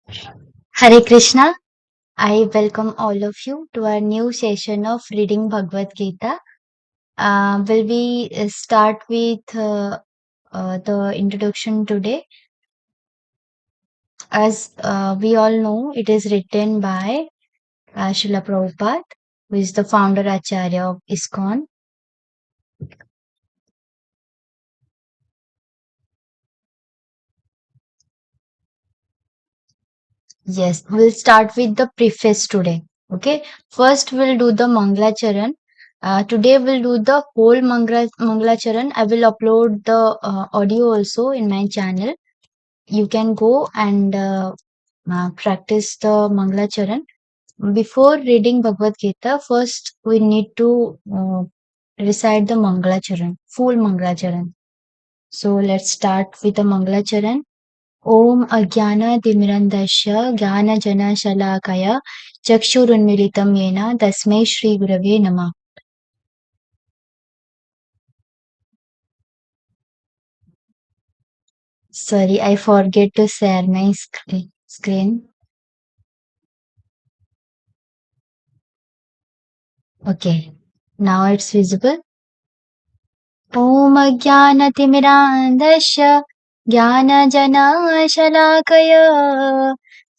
Hare Krishna. I welcome all of you to our new session of reading Bhagavad Gita. Will we start with the introduction today? As we all know, it is written by Srila Prabhupada, who is the founder Acharya of iskcon. Yes, we'll start with the preface today. Okay, first we'll do the Mangalacharan. Today we'll do the whole Mangalacharan. I will upload the audio also in my channel. You can go and practice the Mangalacharan. Before reading Bhagavad Gita, first we need to recite the Mangalacharan, full Mangalacharan. So let's start with the Mangalacharan. ॐ अज्ञानतिमिरन्धस्य ज्ञानजनशलाकया चक्षुरुन्मीलितं येन तस्मै श्रीगुरवे नमः. Sorry, I forget to share my screen. Okay, now it's visible. ॐ अज्ञानतिमिरान्धस्य ज्ञानजनशलाकया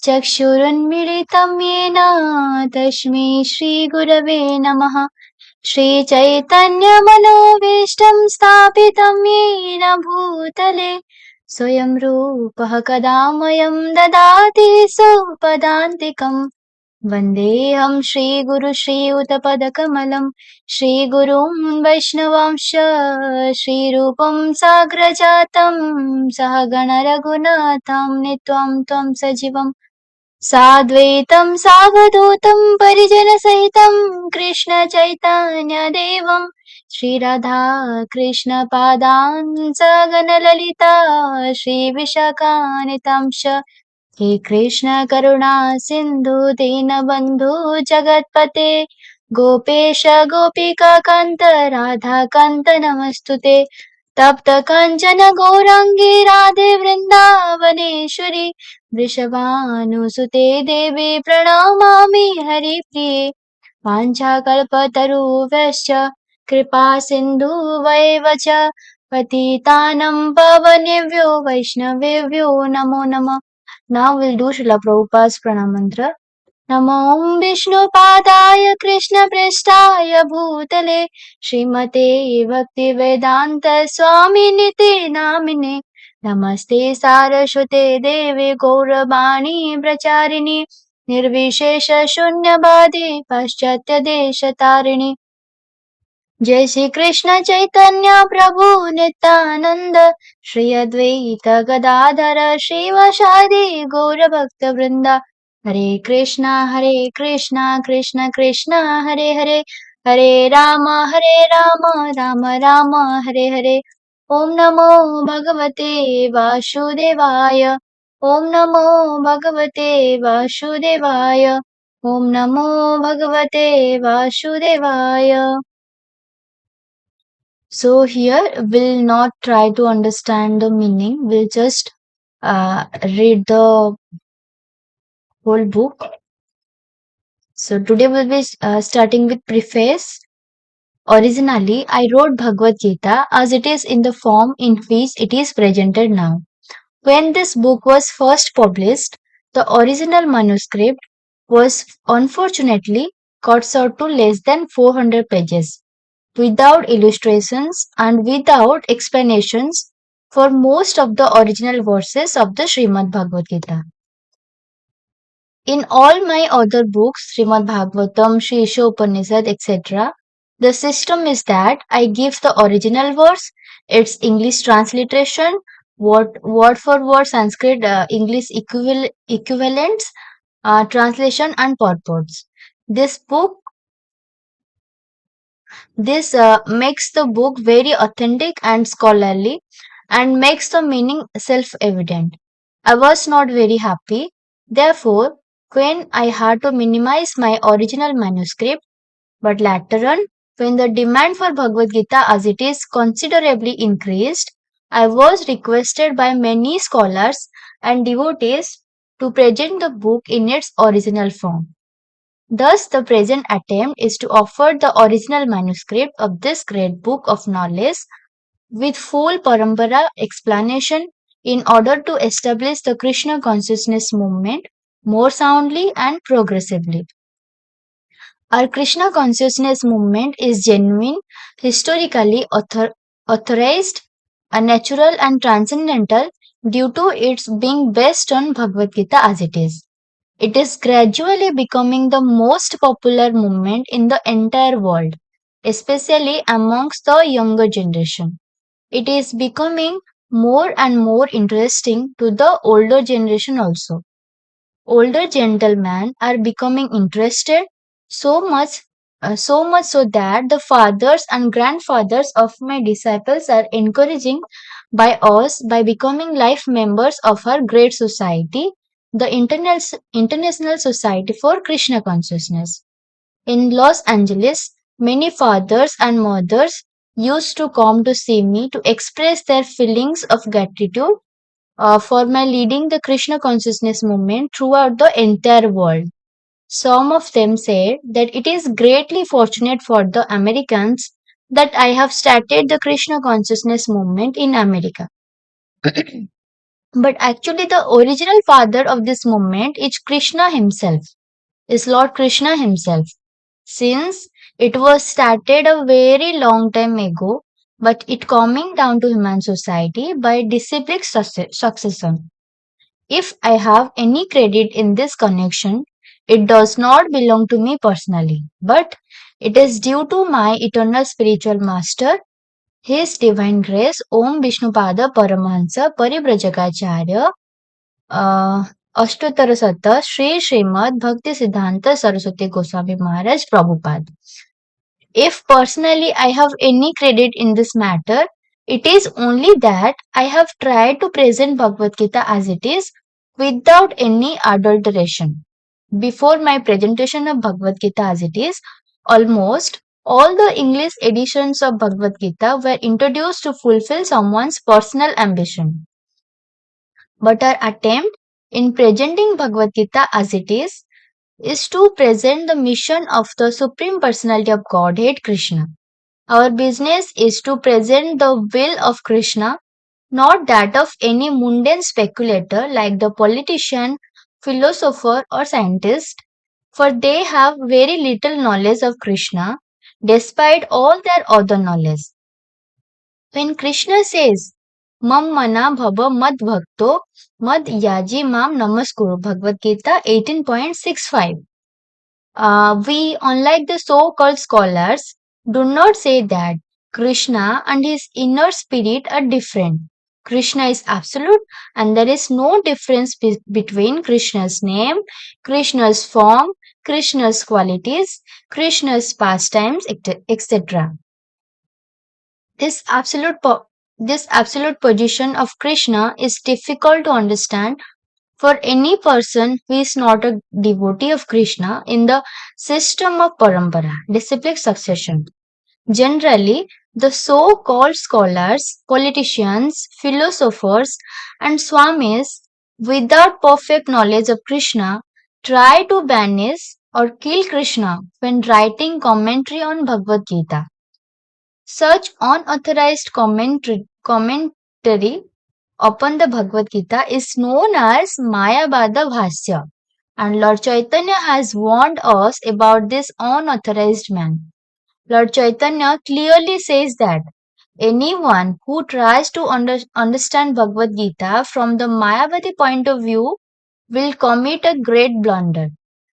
चक्षुरुन्मीलितं येन तस्मै श्रीगुरवे नमः. श्रीचैतन्यमनोभीष्टं स्थापितं येन भूतले स्वयं रूपः कदा मह्यं ददाति स्वपदान्तिकम्. वन्देऽहं श्रीगुरु श्रीयुतपदकमलं श्रीगुरुं वैष्णवांश श्रीरूपं साग्रजातं सहगण रघुनाथं त्वां त्वं सजीवम् साद्वैतं सावधूतं परिजनसहितं कृष्णचैतन्यदेवं श्रीराधा कृष्णपादान् सगणललिता श्रीविशाखान्वितांश हे कृष्ण करुणा सिन्धु दीनबन्धु जगत्पते गोपेश गोपिकान्त राधाकान्त नमस्तुते तप्त काञ्चन गौराङ्गी राधे वृन्दावनेश्वरी वृषभानुसुते देवी प्रणमामि हरिप्रिये वाञ्छाकल्पतरुभ्यश्च कृपा सिन्धुवैव च पतितानं पावनेभ्यो वैष्णवेभ्यो नमो नमः. Now we'll do Srila Prabhupada's pranam mantra. नमो विष्णुपादाय कृष्णप्रेष्ठाय भूतले श्रीमते भक्तिवेदान्त स्वामिनिते नामिने नमस्ते सारस्वते देवे गौरवाणी प्रचारिणि निर्विशेष शून्यवादे पाश्चात्य देशतारिणि जय श्री कृष्ण चैतन्य प्रभु नित्यानंद श्री अद्वैत गदाधर श्रीवासादि गौर भक्त वृंदा हरे कृष्णा कृष्ण कृष्ण हरे हरे हरे राम राम राम हरे हरे ओम नमो भगवते वासुदेवाय ओम नमो भगवते वासुदेवाय ओम नमो भगवते वासुदेवाय. So here we'll not try to understand the meaning. We'll just read the whole book. So today we'll be starting with preface. Originally, I wrote Bhagavad Gita as it is in the form in which it is presented now. When this book was first published, the original manuscript was unfortunately cut short to less than 400 pages, without illustrations and without explanations for most of the original verses of the Srimad Bhagavad Gita. In all my other books, Srimad Bhagavatam, Sri Isha Upanishad, etc., the system is that I give the original verse, its English transliteration, word for word Sanskrit English equivalents, translation and purports. This book This makes the book very authentic and scholarly and makes the meaning self evident. I was not very happy. Therefore, when I had to minimize my original manuscript, but later on, when the demand for Bhagavad Gita as it is considerably increased, I was requested by many scholars and devotees to present the book in its original form. Thus, the present attempt is to offer the original manuscript of this great book of knowledge with full parampara explanation in order to establish the Krishna consciousness movement more soundly and progressively. Our Krishna consciousness movement is genuine, historically authorized, natural, and transcendental due to its being based on Bhagavad Gita as it is. It is gradually becoming the most popular movement in the entire world, especially amongst the younger generation. It is becoming more and more interesting to the older generation also. Older gentlemen are becoming interested so much so that the fathers and grandfathers of my disciples are encouraging by us by becoming life members of our great society, the International Society for Krishna Consciousness. In Los Angeles, many fathers and mothers used to come to see me to express their feelings of gratitude for my leading the Krishna consciousness movement throughout the entire world. Some of them said that it is greatly fortunate for the Americans that I have started the Krishna consciousness movement in America. But actually, the original father of this movement is Krishna himself, is Lord Krishna himself. Since it was started a very long time ago, but it coming down to human society by disciplic succession. If I have any credit in this connection, it does not belong to me personally, but it is due to my eternal spiritual master, His Divine Grace, Om Vishnupada Paramahansa Paribrajagacharya, uh, Ashtottara Satta, Sri Srimad Bhakti Siddhanta Saraswati Goswami Maharaj Prabhupada. If personally I have any credit in this matter, it is only that I have tried to present Bhagavad Gita as it is without any adulteration. Before my presentation of Bhagavad Gita as it is, almost all the English editions of Bhagavad Gita were introduced to fulfill someone's personal ambition. But our attempt in presenting Bhagavad Gita as it is to present the mission of the Supreme Personality of Godhead Krishna. Our business is to present the will of Krishna, not that of any mundane speculator like the politician, philosopher, or scientist, for they have very little knowledge of Krishna despite all their other knowledge. When Krishna says, Mam mana bhava mad bhakto mad yaji mam namaskuru, Bhagavad Gita 18.65. We, unlike the so-called scholars, do not say that Krishna and his inner spirit are different. Krishna is absolute and there is no difference between Krishna's name, Krishna's form, Krishna's qualities, Krishna's pastimes, etc. This this absolute position of Krishna is difficult to understand for any person who is not a devotee of Krishna in the system of parampara, disciplic succession. Generally, the so-called scholars, politicians, philosophers, and swamis without perfect knowledge of Krishna try to banish or kill Krishna when writing commentary on Bhagavad Gita. Such unauthorized commentary upon the Bhagavad Gita is known as Mayavada Bhasya, and Lord Chaitanya has warned us about this unauthorized man. Lord Chaitanya clearly says that anyone who tries to understand Bhagavad Gita from the Mayavadi point of view will commit a great blunder.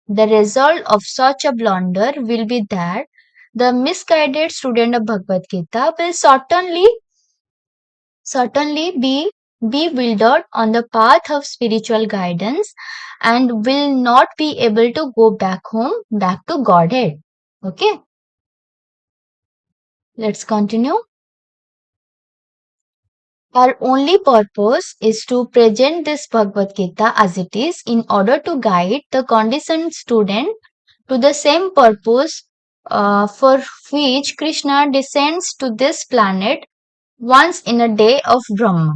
The result of such a blunder will be that the misguided student of Bhagavad Gita will certainly be bewildered on the path of spiritual guidance and will not be able to go back home, back to Godhead. Okay, let's continue. Our only purpose is to present this Bhagavad Gita as it is in order to guide the conditioned student to the same purpose for which Krishna descends to this planet once in a day of Brahma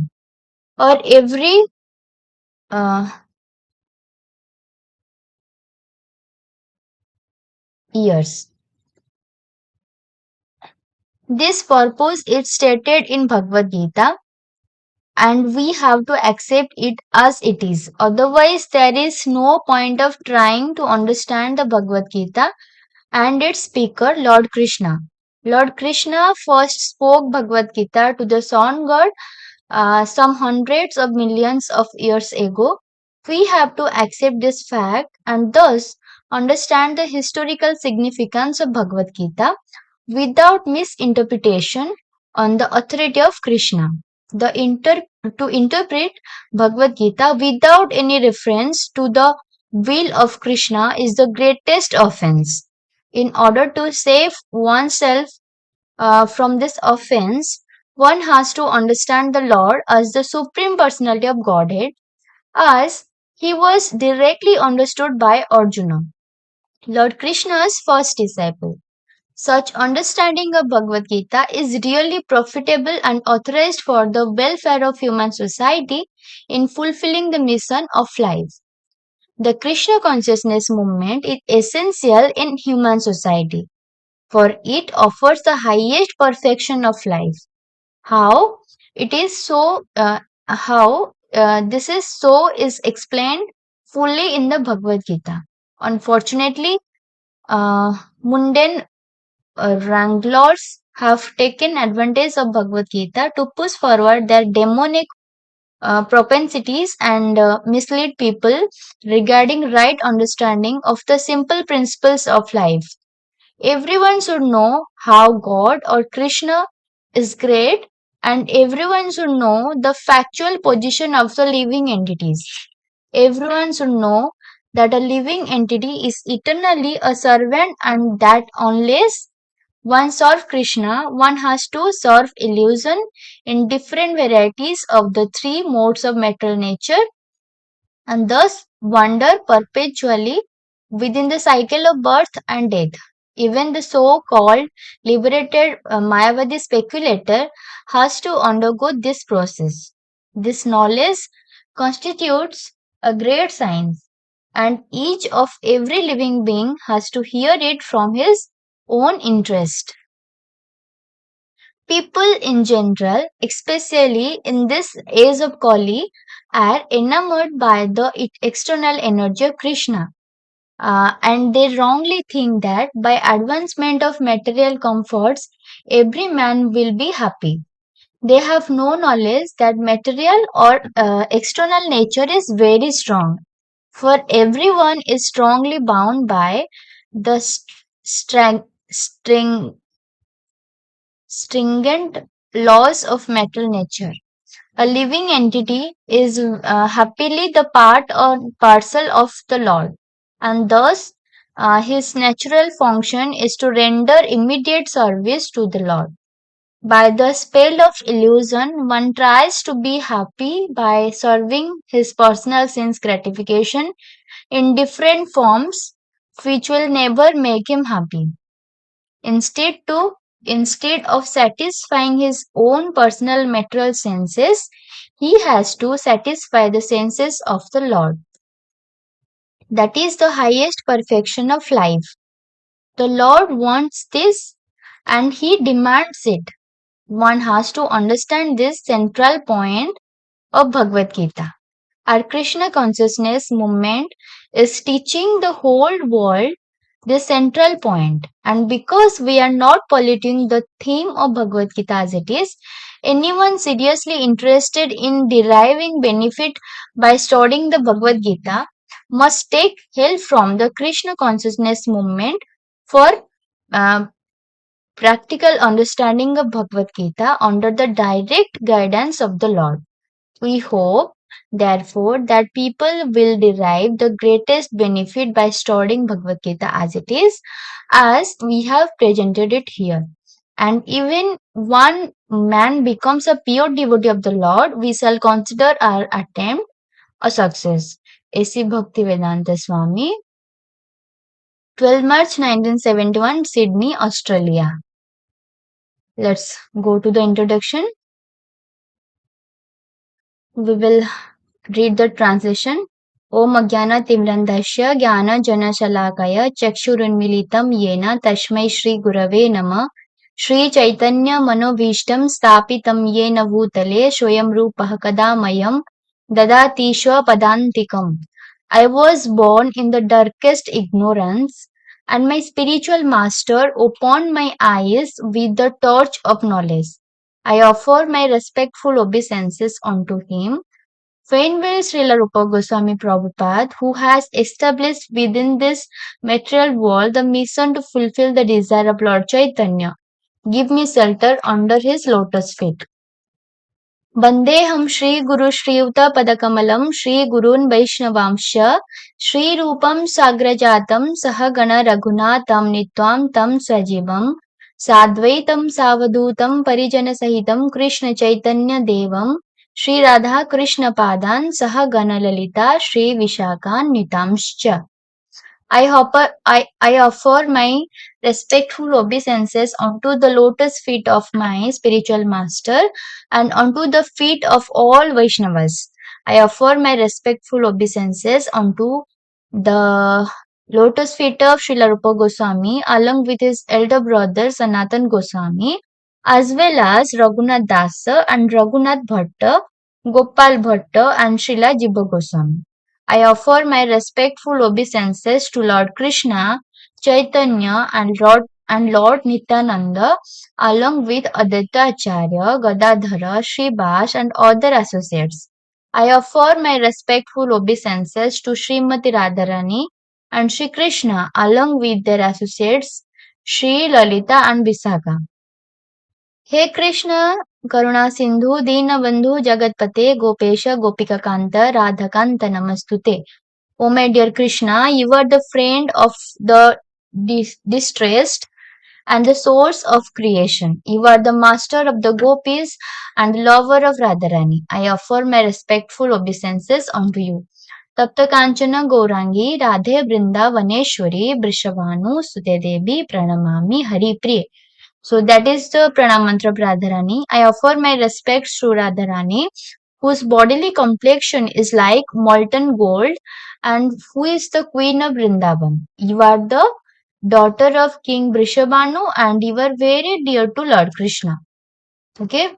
or every uh, years. This purpose is stated in Bhagavad Gita, and we have to accept it as it is. Otherwise, there is no point of trying to understand the Bhagavad Gita and its speaker, Lord Krishna. Lord Krishna first spoke Bhagavad Gita to the sun god some hundreds of millions of years ago. We have to accept this fact and thus understand the historical significance of Bhagavad Gita without misinterpretation on the authority of Krishna. To interpret Bhagavad Gita without any reference to the will of Krishna is the greatest offense. In order to save oneself from this offense, one has to understand the Lord as the Supreme Personality of Godhead, as he was directly understood by Arjuna, Lord Krishna's first disciple. Such understanding of Bhagavad Gita is really profitable and authorized for the welfare of human society in fulfilling the mission of life. The Krishna consciousness movement is essential in human society, for it offers the highest perfection of life. How it is so, how this is so is explained fully in the Bhagavad Gita. Unfortunately, mundane wranglers have taken advantage of Bhagavad Gita to push forward their demonic propensities and mislead people regarding right understanding of the simple principles of life. Everyone should know how God or Krishna is great, and everyone should know the factual position of the living entities. Everyone should know that a living entity is eternally a servant, and that unless one serves Krishna, one has to serve illusion in different varieties of the three modes of material nature and thus wander perpetually within the cycle of birth and death. Even the so called liberated Mayavadi speculator has to undergo this process. This knowledge constitutes a great science, and each of every living being has to hear it from his own interest. People in general, especially in this age of Kali, are enamored by the external energy of Krishna, and they wrongly think that by advancement of material comforts, every man will be happy. They have no knowledge that material or external nature is very strong, for everyone is strongly bound by the stringent laws of material nature. A living entity is happily the part or parcel of the Lord, and thus his natural function is to render immediate service to the Lord. By the spell of illusion, one tries to be happy by serving his personal sense gratification in different forms, which will never make him happy. Instead, to Instead of satisfying his own personal material senses, he has to satisfy the senses of the Lord. That is the highest perfection of life. The Lord wants this and he demands it. One has to understand this central point of Bhagavad Gita. Our Krishna consciousness movement is teaching the whole world this central point. And because we are not polluting the theme of Bhagavad Gita as it is, anyone seriously interested in deriving benefit by studying the Bhagavad Gita must take help from the Krishna consciousness movement for uh, practical understanding of Bhagavad Gita under the direct guidance of the Lord. We hope, therefore, that people will derive the greatest benefit by studying Bhagavad Gita as it is, as we have presented it here. And even one man becomes a pure devotee of the Lord, we shall consider our attempt a success. A.C. Bhaktivedanta Swami, 12 March 1971, Sydney, Australia. Let's go to the introduction. We will read the translation. ॐ अज्ञानतिमिरन्धस्य ज्ञानजनशलाकया चक्षुरुन्मीलितं येन तस्मै श्रीगुरवे नमः। श्रीचैतन्यमनोभीष्टं स्थापितं येन भूतले स्वयं रूपः कदा मह्यं ददाति स्वपदान्तिकम्। I was born in the darkest ignorance, and my spiritual master opened my eyes with the torch of knowledge. I offer my respectful obeisances unto him. Faithful Srila Rupa Goswami Prabhupada, who has established within this material world the mission to fulfill the desire of Lord Chaitanya, give me shelter under his lotus feet. वन्देऽहं श्रीगुरुश्रीयुतपदकमलं श्रीगुरून् वैष्णवांश्च श्रीरूपं साग्रजातं सहगण रघुनाथं नीत्वा तं सजीवं साद्वैतं सावधूतं परिजनसहितं कृष्णचैतन्यदेवं श्रीराधाकृष्णपादान् सहगणललिता श्रीविशाखान्वितांश्च। I offer my respectful obeisances unto the lotus feet of my spiritual master and unto the feet of all Vaishnavas. I offer my respectful obeisances unto the lotus feet of Srila Rupa Goswami along with his elder brother Sanatan Goswami as well as Raghunath Dasa and Raghunath Bhatta, Gopal Bhatta and Srila Jiva Goswami. I offer my respectful obeisances to Lord Krishna, Chaitanya and Lord Nityananda along with Aditya Acharya, Gadadhara, Srivas and other associates. I offer my respectful obeisances to Srimati Radharani and Sri Krishna along with their associates Sri Lalita and Visakha. हे कृष्ण करुणा सिंधु दीनबंधु जगतपते गोपेश गोपिकाकांत राधाकांत नमस्तुते. O my dear Krishna, you are the friend of the distressed and the source of creation. You are the master of the gopis and lover of Radharani. I offer my respectful obeisances unto you. Tapta Kanchana Gaurangi Radhe Vrindavaneshwari Vrishabhanu Sute Devi Pranamami Hari Priye. So that is the pranam mantra of Radharani. I offer my respects to Radharani, whose bodily complexion is like molten gold and who is the queen of Vrindavan. You are the daughter of King Vrishabhanu and you are very dear to Lord Krishna. Okay.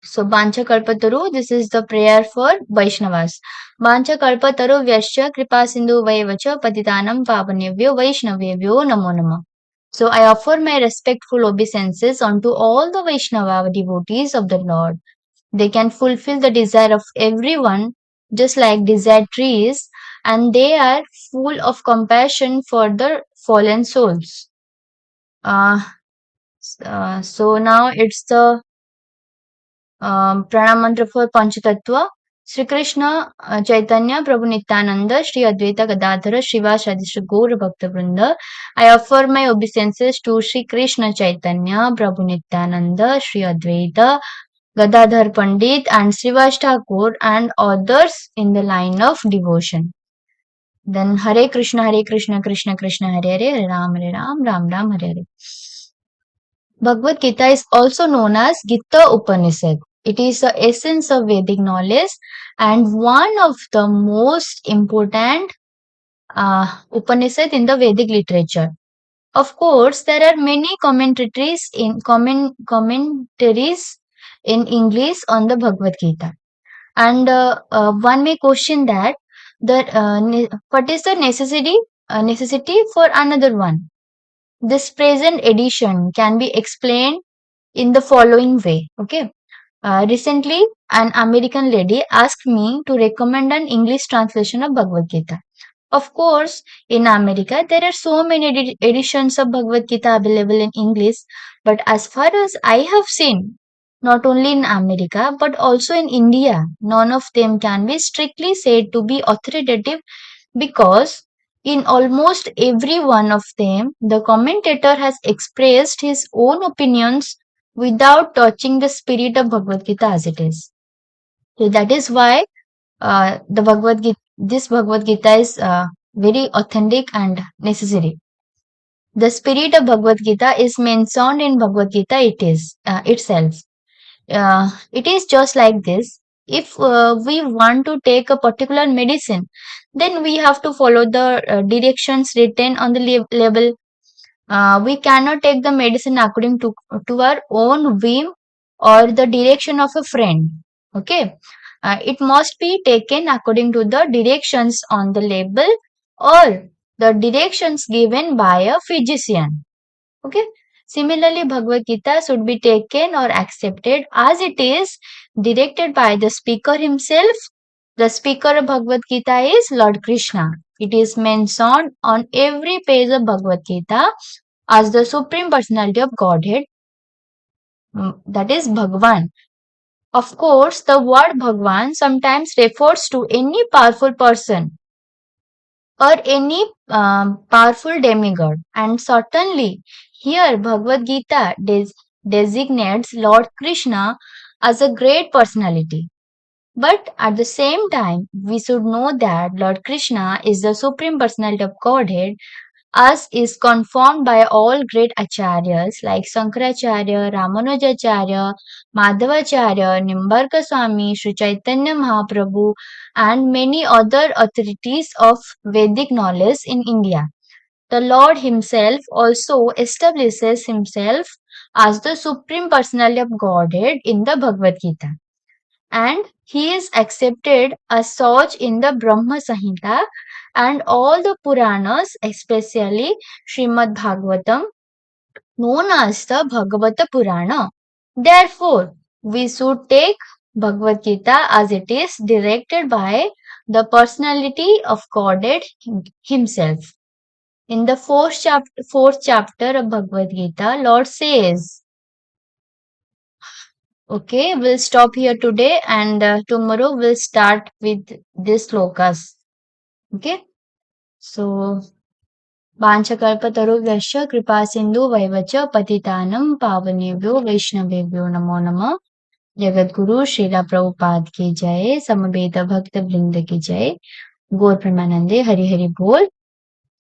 So Bancha Kalpataru, this is the prayer for Vaishnavas. Bancha Kalpataru Vyasya Kripa Sindhu Vaivacha Patitanam Pavanevyo Vaishnavevyo Namo Namah. So I offer my respectful obeisances unto all the Vaishnava devotees of the Lord. They can fulfill the desire of everyone just like desert trees and they are full of compassion for the fallen souls. So now it's the pranam mantra for Panchatattva. Sri Krishna, Chaitanya, Prabhu Nityananda, Sri Advaita Gadadhara, Srivas Adi Sri Gaura Bhakta Vrinda. I offer my obeisances to Sri Krishna Chaitanya, Prabhu Nityananda, Sri Advaita, Gadadhar Pandit and Srivas Thakur and others in the line of devotion. Then Hare Krishna, Krishna Krishna, Hare Hare, Hare Ram, Ram Ram, Hare Hare. Bhagavad Gita is also known as Gita Upanishad. It is the essence of Vedic knowledge and one of the most important Upanishad in the Vedic literature. Of course, there are many commentaries in English on the Bhagavad Gita, and one may question that what is the necessity for another one. This present edition can be explained in the following way. Okay. Recently, an American lady asked me to recommend an English translation of Bhagavad Gita. Of course, in America, there are so many editions of Bhagavad Gita available in English, but as far as I have seen, not only in America but also in India, none of them can be strictly said to be authoritative because in almost every one of them, the commentator has expressed his own opinions without touching the spirit of Bhagavad Gita as it is. So that is why this Bhagavad Gita is very authentic and necessary. The spirit of Bhagavad Gita is mentioned in Bhagavad Gita itself. It is just like this. If we want to take a particular medicine, then we have to follow the directions written on the label. We cannot take the medicine according to our own whim or the direction of a friend. Okay. It must be taken according to the directions on the label or the directions given by a physician. Okay. Similarly, Bhagavad Gita should be taken or accepted as it is, directed by the speaker himself. The speaker of Bhagavad Gita is Lord Krishna. It is mentioned on every page of Bhagavad Gita as the Supreme Personality of Godhead, that is Bhagwan. Of course, the word Bhagwan sometimes refers to any powerful person or any powerful demigod, and certainly here Bhagavad Gita designates Lord Krishna as a great personality. But at the same time, we should know that Lord Krishna is the Supreme Personality of Godhead, as is confirmed by all great acharyas like Sankaracharya, Ramanujacharya, Madhavacharya, Nimbarka Swami, Sri Chaitanya Mahaprabhu, and many other authorities of Vedic knowledge in India. The Lord Himself also establishes Himself as the Supreme Personality of Godhead in the Bhagavad Gita, and he is accepted as such in the Brahma Samhita and all the Puranas, especially Srimad Bhagavatam, known as the Bhagavata Purana. Therefore, we should take Bhagavad Gita as it is, directed by the personality of Godhead himself. In the fourth chapter of Bhagavad Gita, Lord says, okay, we'll stop here today, and tomorrow we'll start with this slokas. Okay, so Vanchakalpatarubhyascha kripa sindhu vaivacha patitanam pavanebhyo vaishnavebhyo namo namah. Jagat Guru Srila Prabhupada की जय, समवेत भक्त वृंद की जय, गौर प्रेमानंदे हरि हरि बोल।